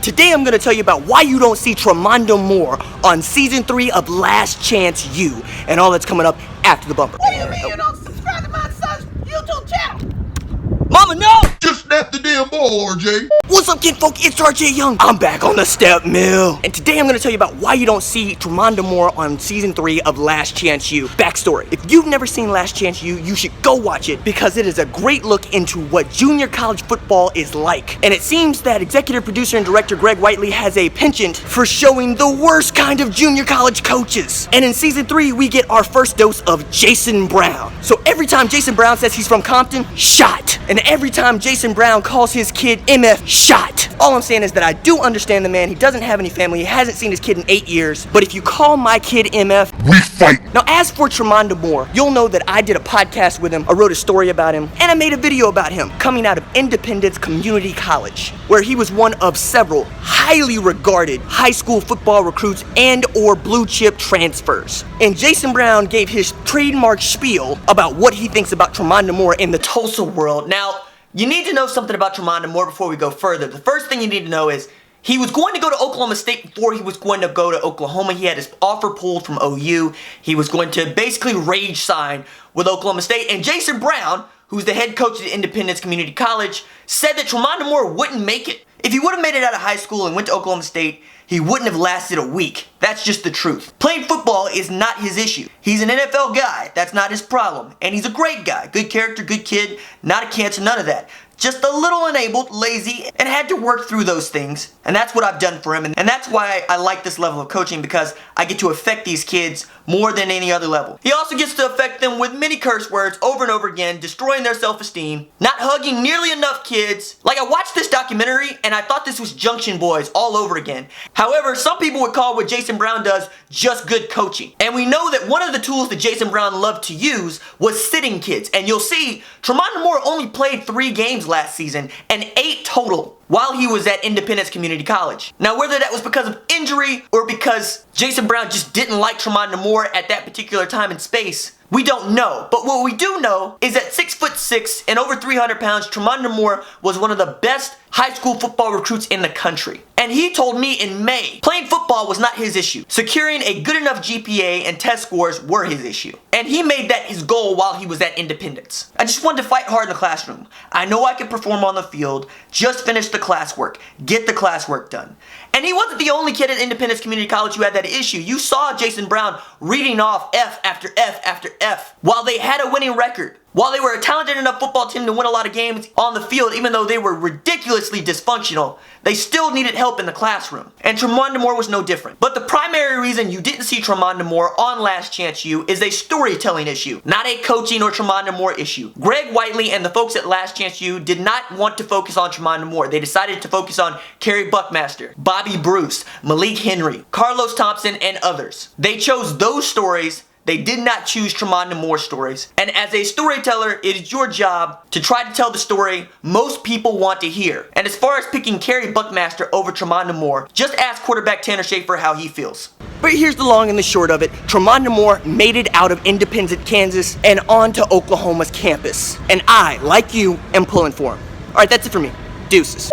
today I'm gonna tell you about why you don't see Tramonda Moore on season 3 of Last Chance U, and all that's coming up after the bumper. What do you mean you don't subscribe to my son's YouTube channel? Mama, no! Just snap the damn ball, RJ. What's up, kinfolk? It's RJ Young. I'm back on the step mill. And today I'm going to tell you about why you don't see Tramonda Moore on season 3 of Last Chance U. Backstory. If you've never seen Last Chance U, you should go watch it because it is a great look into what junior college football is like. And it seems that executive producer and director Greg Whiteley has a penchant for showing the worst kind of junior college coaches. And in season 3, we get our first dose of Jason Brown. So every time Jason Brown says he's from Compton, shot. And every time Jason Brown calls his kid MF, shot. All I'm saying is that I do understand the man. He doesn't have any family. He hasn't seen his kid in 8 years. But if you call my kid MF, we fight. Now, as for Tramonda Moore, you'll know that I did a podcast with him. I wrote a story about him, and I made a video about him coming out of Independence Community College, where he was one of several highly regarded high school football recruits and or blue chip transfers. And Jason Brown gave his trademark spiel about what he thinks about Tramonda Moore in the Tulsa world. Now, you need to know something about Tramonda Moore before we go further. The first thing you need to know is he was going to go to Oklahoma State before he was going to go to Oklahoma. He had his offer pulled from OU. He was going to basically rage sign with Oklahoma State. And Jason Brown, who's the head coach at Independence Community College, said that Tramonda Moore wouldn't make it. If he would have made it out of high school and went to Oklahoma State, he wouldn't have lasted a week. That's just the truth. Playing football is not his issue. He's an NFL guy. That's not his problem. And he's a great guy. Good character, good kid, not a cancer, none of that. Just a little enabled, lazy, and had to work through those things. And that's what I've done for him. And that's why I like this level of coaching, because I get to affect these kids more than any other level. He also gets to affect them with many curse words over and over again, destroying their self-esteem, not hugging nearly enough kids. Like, I watched this documentary and I thought this was Junction Boys all over again. However, some people would call what Jason Brown does just good coaching. And we know that one of the tools that Jason Brown loved to use was sitting kids. And you'll see, Tramonda Moore only played 3 games last season and 8 total while he was at Independence Community College. Now, whether that was because of injury or because Jason Brown just didn't like Tramonda Moore at that particular time and space, we don't know. But what we do know is that 6'6" and over 300 pounds, Tramonda Moore was one of the best high school football recruits in the country. And he told me in May, playing football was not his issue. Securing a good enough GPA and test scores were his issue. And he made that his goal while he was at Independence. I just wanted to fight hard in the classroom. I know I could perform on the field, just finish the classwork, get the classwork done. And he wasn't the only kid at Independence Community College who had that issue. You saw Jason Brown reading off F after F after F while they had a winning record. While they were a talented enough football team to win a lot of games on the field, even though they were ridiculously dysfunctional, they still needed help in the classroom. And Tramonda Moore was no different. But the primary reason you didn't see Tramonda Moore on Last Chance U is a storytelling issue, not a coaching or Tramonda Moore issue. Greg Whiteley and the folks at Last Chance U did not want to focus on Tramonda Moore. They decided to focus on Kerry Buckmaster, Bobby Bruce, Malik Henry, Carlos Thompson, and others. They chose those stories. They did not choose Tramonda Moore stories. And as a storyteller, it is your job to try to tell the story most people want to hear. And as far as picking Kerry Buckmaster over Tramonda Moore, just ask quarterback Tanner Schaefer how he feels. But here's the long and the short of it. Tramonda Moore made it out of Independence, Kansas, and onto Oklahoma's campus. And I, like you, am pulling for him. Alright, that's it for me. Deuces.